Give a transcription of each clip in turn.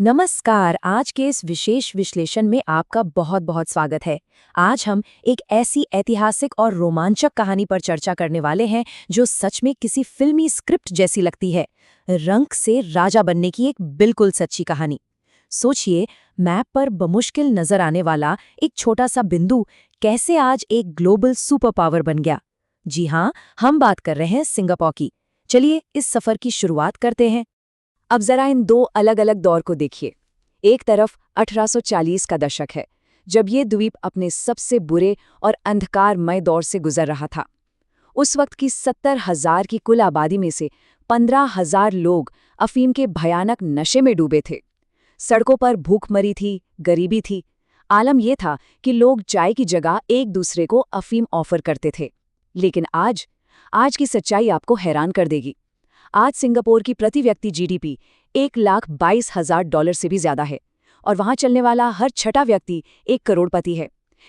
नमस्कार। आज के इस विशेष विश्लेषण में आपका बहुत बहुत स्वागत है। आज हम एक ऐसी ऐतिहासिक और रोमांचक कहानी पर चर्चा करने वाले हैं जो सच में किसी फिल्मी स्क्रिप्ट जैसी लगती है। रंक से राजा बनने की एक बिल्कुल सच्ची कहानी। सोचिए, मैप पर बमुश्किल नजर आने वाला एक छोटा सा बिंदु कैसे आज एक ग्लोबल सुपर पावर बन गया। जी हाँ, हम बात कर रहे हैं सिंगापुर की। चलिए इस सफर की शुरुआत करते हैं। अब जरा इन दो अलग अलग दौर को देखिए। एक तरफ 1840 का दशक है, जब ये द्वीप अपने सबसे बुरे और अंधकारमय दौर से गुजर रहा था। उस वक्त की 70,000 की कुल आबादी में से 15,000 लोग अफीम के भयानक नशे में डूबे थे। सड़कों पर भूखमरी थी, गरीबी थी। आलम यह था कि लोग चाय की जगह एक दूसरे को अफीम ऑफर करते थे। लेकिन आज की सच्चाई आपको हैरान कर देगी। आज सिंगापुर की प्रति व्यक्ति जीडीपी $1,22,000 से भी ज्यादा है, और वहां चलने वाला हर छठा व्यक्ति एक करोड़पति है।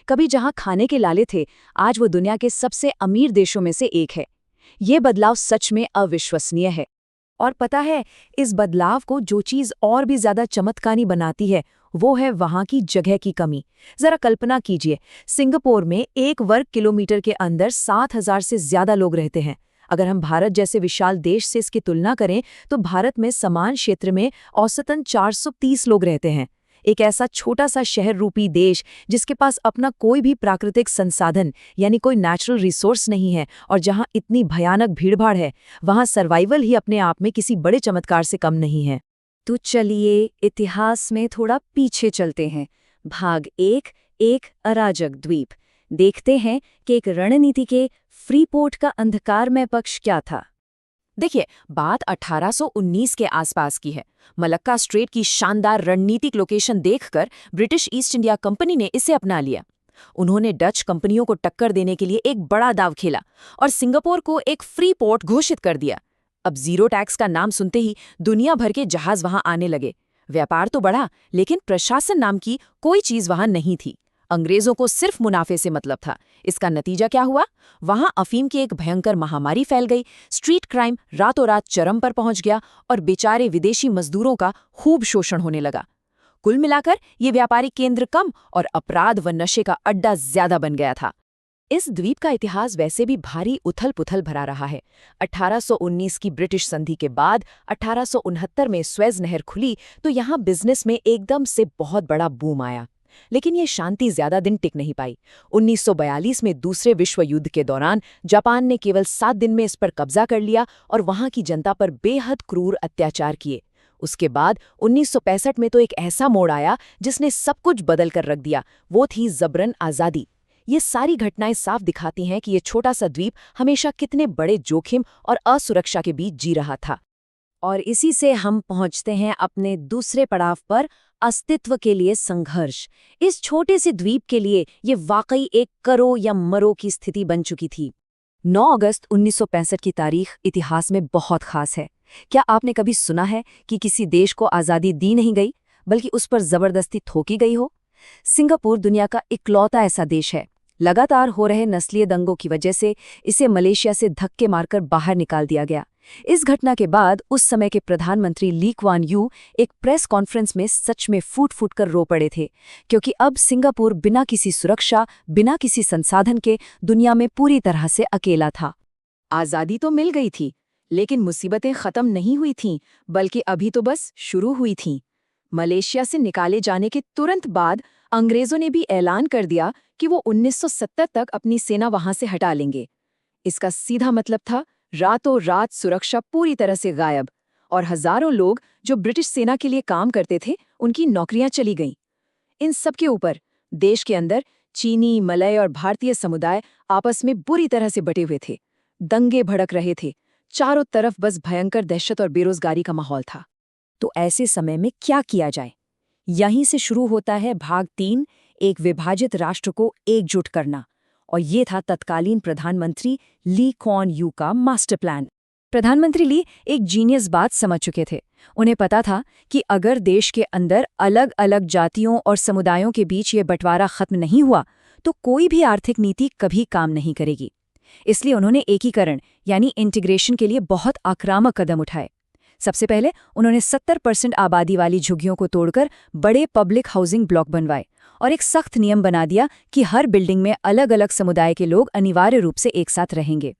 कभी जहां खाने के लाले थे, आज वो दुनिया के सबसे अमीर देशों में से एक है। ये बदलाव सच में अविश्वसनीय है। और पता है, इस बदलाव को जो चीज और भी ज्यादा चमत्कारी बनाती है वो है वहां की जगह की कमी। जरा कल्पना कीजिए, सिंगापुर में 1 वर्ग किलोमीटर के अंदर 7,000 से ज्यादा लोग रहते हैं। अगर हम भारत जैसे विशाल देश से इसकी तुलना करें तो भारत में समान क्षेत्र में औसतन 430 लोग रहते हैं। एक ऐसा छोटा सा शहर रूपी देश जिसके पास अपना कोई भी प्राकृतिक संसाधन यानी कोई नेचुरल रिसोर्स नहीं है, और जहां इतनी भयानक भीड़भाड़ है, वहां सर्वाइवल ही अपने आप में किसी बड़े चमत्कार से कम नहीं है। तो चलिए इतिहास में थोड़ा पीछे चलते हैं। भाग 1, एक अराजक द्वीप। देखते हैं कि एक रणनीति के फ्रीपोर्ट का अंधकारमय पक्ष क्या था। देखिए, बात 1819 के आसपास की है। मलक्का स्ट्रेट की शानदार रणनीतिक लोकेशन देखकर ब्रिटिश ईस्ट इंडिया कंपनी ने इसे अपना लिया। उन्होंने डच कंपनियों को टक्कर देने के लिए एक बड़ा दाव खेला और सिंगापुर को एक फ्री पोर्ट घोषित कर दिया। अब जीरो टैक्स का नाम सुनते ही दुनिया भर के जहाज वहां आने लगे। व्यापार तो बढ़ा, लेकिन प्रशासन नाम की कोई चीज वहां नहीं थी। अंग्रेजों को सिर्फ मुनाफे से मतलब था। इसका नतीजा क्या हुआ? वहां अफीम की एक भयंकर महामारी फैल गई। स्ट्रीट क्राइम रातों रात चरम पर पहुंच गया और बेचारे विदेशी मजदूरों का खूब शोषण होने लगा। कुल मिलाकर ये व्यापारिक केंद्र कम और अपराध व नशे का अड्डा ज्यादा बन गया था। इस द्वीप का इतिहास वैसे भी भारी उथल-पुथल भरा रहा है। 1819 की ब्रिटिश संधि के बाद 1869 में स्वेज नहर खुली तो यहाँ बिजनेस में एकदम से बहुत बड़ा बूम आया। लेकिन ये शांति ज्यादा दिन टिक नहीं पाई। 1942 में दूसरे विश्व युद्ध के दौरान जापान ने केवल 7 दिन में इस पर कब्जा कर लिया और वहां की जनता पर बेहद क्रूर अत्याचार किए। उसके बाद 1965 में तो एक ऐसा मोड़ आया जिसने सब कुछ बदल कर रख दिया। वो थी जबरन आज़ादी। ये सारी घटनाएं साफ दिखाती हैं कि ये छोटा सा द्वीप हमेशा कितने बड़े जोखिम और असुरक्षा के बीच जी रहा था। और इसी से हम पहुंचते हैं अपने दूसरे पड़ाव पर, अस्तित्व के लिए संघर्ष। इस छोटे से द्वीप के लिए ये वाकई एक करो या मरो की स्थिति बन चुकी थी। 9 अगस्त 1965 की तारीख इतिहास में बहुत खास है। क्या आपने कभी सुना है कि किसी देश को आज़ादी दी नहीं गई, बल्कि उस पर जबरदस्ती थोकी गई हो? सिंगापुर दुनिया का इकलौता ऐसा देश है। लगातार हो रहे नस्लीय दंगों की वजह से इसे मलेशिया से धक्के मारकर बाहर निकाल दिया गया। इस घटना के बाद उस समय के प्रधानमंत्री ली क्वान यू एक प्रेस कॉन्फ्रेंस में सच में फूट फूट कर रो पड़े थे, क्योंकि अब सिंगापुर बिना किसी सुरक्षा, बिना किसी संसाधन के दुनिया में पूरी तरह से अकेला था। आज़ादी तो मिल गई थी, लेकिन मुसीबतें खत्म नहीं हुई थीं, बल्कि अभी तो बस शुरू हुई थीं। मलेशिया से निकाले जाने के तुरंत बाद अंग्रेजों ने भी ऐलान कर दिया कि वो 1970 तक अपनी सेना वहां से हटा लेंगे। इसका सीधा मतलब था रातों रात सुरक्षा पूरी तरह से गायब, और हजारों लोग जो ब्रिटिश सेना के लिए काम करते थे उनकी नौकरियां चली गईं। इन सब के ऊपर देश के अंदर चीनी, मलय और भारतीय समुदाय आपस में बुरी तरह से बटे हुए थे। दंगे भड़क रहे थे। चारों तरफ बस भयंकर दहशत और बेरोजगारी का माहौल था। तो ऐसे समय में क्या किया जाए? यहीं से शुरू होता है भाग 3, एक विभाजित राष्ट्र को एकजुट करना। और ये था तत्कालीन प्रधानमंत्री ली क्वान यू का मास्टर प्लान। प्रधानमंत्री ली एक जीनियस बात समझ चुके थे। उन्हें पता था कि अगर देश के अंदर अलग अलग जातियों और समुदायों के बीच ये बंटवारा खत्म नहीं हुआ तो कोई भी आर्थिक नीति कभी काम नहीं करेगी। इसलिए उन्होंने एकीकरण यानी इंटीग्रेशन के लिए बहुत आक्रामक कदम उठाए। सबसे पहले उन्होंने 70% आबादी वाली झुग्गियों को तोड़कर बड़े पब्लिक हाउसिंग ब्लॉक बनवाए और एक सख्त नियम बना दिया कि हर बिल्डिंग में अलग अलग समुदाय के लोग अनिवार्य रूप से एक साथ रहेंगे।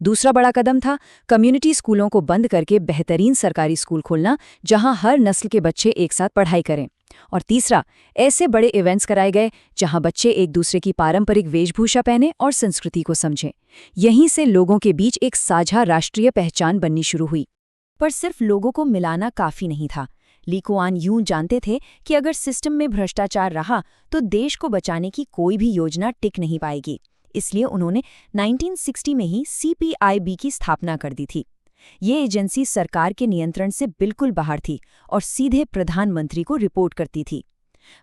दूसरा बड़ा कदम था कम्युनिटी स्कूलों को बंद करके बेहतरीन सरकारी स्कूल खोलना, जहां हर नस्ल के बच्चे एक साथ पढ़ाई करें। और तीसरा, ऐसे बड़े इवेंट्स कराए गए जहां बच्चे एक दूसरे की पारंपरिक वेशभूषा पहने और संस्कृति को समझें। यहीं से लोगों के बीच एक साझा राष्ट्रीय पहचान बननी शुरू हुई। पर सिर्फ लोगों को मिलाना काफी नहीं था। ली कुआन यूं जानते थे कि अगर सिस्टम में भ्रष्टाचार रहा तो देश को बचाने की कोई भी योजना टिक नहीं पाएगी। इसलिए उन्होंने 1960 में ही CPIB की स्थापना कर दी थी। ये एजेंसी सरकार के नियंत्रण से बिल्कुल बाहर थी और सीधे प्रधानमंत्री को रिपोर्ट करती थी।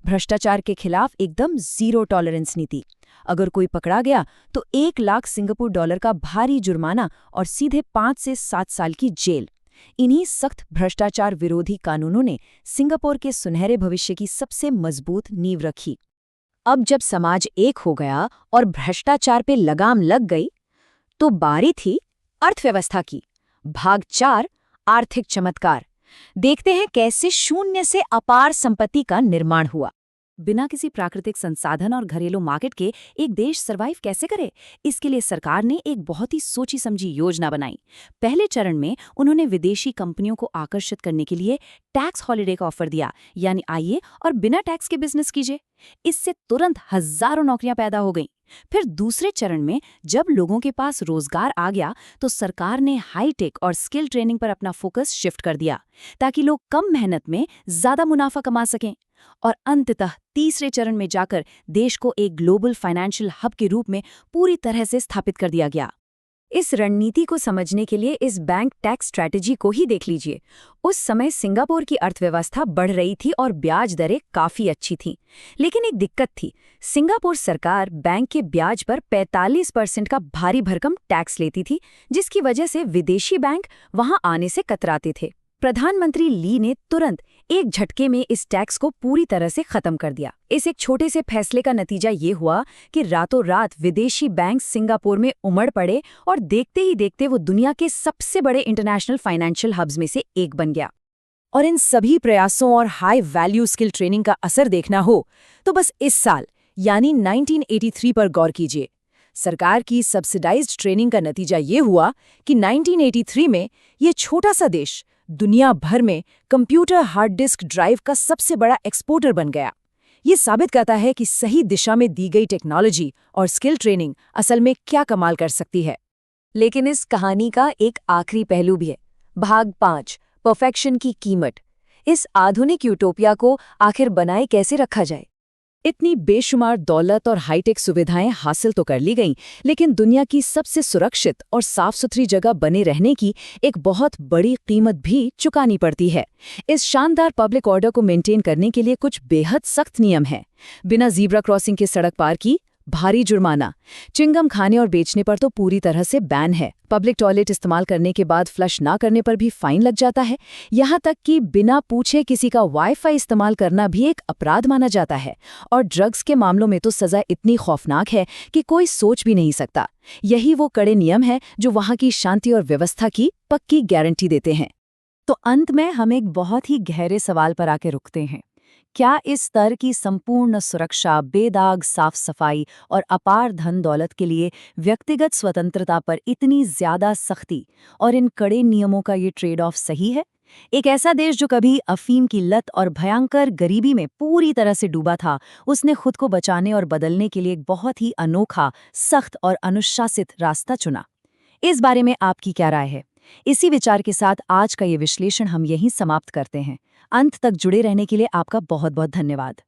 भ्रष्टाचार के खिलाफ एकदम जीरो टॉलरेंस नीति। अगर कोई पकड़ा गया तो 1 लाख सिंगापुर डॉलर का भारी जुर्माना और सीधे 5 से 7 साल की जेल। इन्हीं सख्त भ्रष्टाचार विरोधी कानूनों ने सिंगापुर के सुनहरे भविष्य की सबसे मजबूत नींव रखी। अब जब समाज एक हो गया और भ्रष्टाचार पे लगाम लग गई, तो बारी थी अर्थव्यवस्था की। भाग 4, आर्थिक चमत्कार। देखते हैं कैसे शून्य से अपार संपत्ति का निर्माण हुआ। बिना किसी प्राकृतिक संसाधन और घरेलू मार्केट के एक देश सरवाइव कैसे करे? इसके लिए सरकार ने एक बहुत ही सोची समझी योजना बनाई। पहले चरण में उन्होंने विदेशी कंपनियों को आकर्षित करने के लिए टैक्स हॉलिडे का ऑफर दिया, यानी आइए और बिना टैक्स के बिजनेस कीजिए। इससे तुरंत हजारों नौकरियां पैदा हो गईं। फिर दूसरे चरण में जब लोगों के पास रोजगार आ गया तो सरकार ने हाईटेक और स्किल ट्रेनिंग पर अपना फोकस शिफ्ट कर दिया, ताकि लोग कम मेहनत में ज्यादा मुनाफा कमा सकें। और अंततः तीसरे चरण में जाकर देश को एक ग्लोबल फाइनेंशियल हब के रूप में पूरी तरह से स्थापित कर दिया गया। इस रणनीति को समझने के लिए इस बैंक टैक्स स्ट्रैटेजी को ही देख लीजिए। उस समय सिंगापुर की अर्थव्यवस्था बढ़ रही थी और ब्याज दरें काफी अच्छी थीं। लेकिन एक दिक्कत थी, सिंगापुर सरकार बैंक के ब्याज पर 45% का भारी भरकम टैक्स लेती थी, जिसकी वजह से विदेशी बैंक वहां आने से कतराते थे। प्रधानमंत्री ली ने तुरंत एक झटके में इस टैक्स को पूरी तरह से खत्म कर दिया। इस एक छोटे से फैसले का नतीजा ये हुआ कि रातों रात विदेशी बैंक सिंगापुर में उमड़ पड़े और देखते ही देखते वो दुनिया के सबसे बड़े इंटरनेशनल फाइनेंशियल हब्स में से एक बन गया। और इन सभी प्रयासों और हाई वैल्यू स्किल ट्रेनिंग का असर देखना हो तो बस इस साल यानी 1983 पर गौर कीजिए। सरकार की सब्सिडाइज्ड ट्रेनिंग का नतीजा ये हुआ कि 1983 में ये छोटा सा देश दुनिया भर में कंप्यूटर हार्ड डिस्क ड्राइव का सबसे बड़ा एक्सपोर्टर बन गया। ये साबित करता है कि सही दिशा में दी गई टेक्नोलॉजी और स्किल ट्रेनिंग असल में क्या कमाल कर सकती है। लेकिन इस कहानी का एक आखिरी पहलू भी है। भाग 5, परफेक्शन की कीमत। इस आधुनिक यूटोपिया को आखिर बनाए कैसे रखा जाए? इतनी बेशुमार दौलत और हाईटेक सुविधाएं हासिल तो कर ली गईं, लेकिन दुनिया की सबसे सुरक्षित और साफ सुथरी जगह बने रहने की एक बहुत बड़ी कीमत भी चुकानी पड़ती है। इस शानदार पब्लिक ऑर्डर को मेंटेन करने के लिए कुछ बेहद सख्त नियम हैं। बिना ज़ीब्रा क्रॉसिंग के सड़क पार की भारी जुर्माना, चिंगम खाने और बेचने पर तो पूरी तरह से बैन है। पब्लिक टॉयलेट इस्तेमाल करने के बाद फ्लश ना करने पर भी फाइन लग जाता है। यहाँ तक कि बिना पूछे किसी का वाईफाई इस्तेमाल करना भी एक अपराध माना जाता है। और ड्रग्स के मामलों में तो सजा इतनी खौफनाक है कि कोई सोच भी नहीं सकता। यही वो कड़े नियम हैं जो वहाँ की शांति और व्यवस्था की पक्की गारंटी देते हैं। तो अंत में हम एक बहुत ही गहरे सवाल पर आके रुकते हैं। क्या इस स्तर की संपूर्ण सुरक्षा, बेदाग साफ सफाई और अपार धन दौलत के लिए व्यक्तिगत स्वतंत्रता पर इतनी ज्यादा सख्ती और इन कड़े नियमों का ये ट्रेड ऑफ सही है? एक ऐसा देश जो कभी अफीम की लत और भयंकर गरीबी में पूरी तरह से डूबा था, उसने खुद को बचाने और बदलने के लिए एक बहुत ही अनोखा, सख्त और अनुशासित रास्ता चुना। इस बारे में आपकी क्या राय है? इसी विचार के साथ आज का ये विश्लेषण हम यहीं समाप्त करते हैं। अंत तक जुड़े रहने के लिए आपका बहुत बहुत धन्यवाद।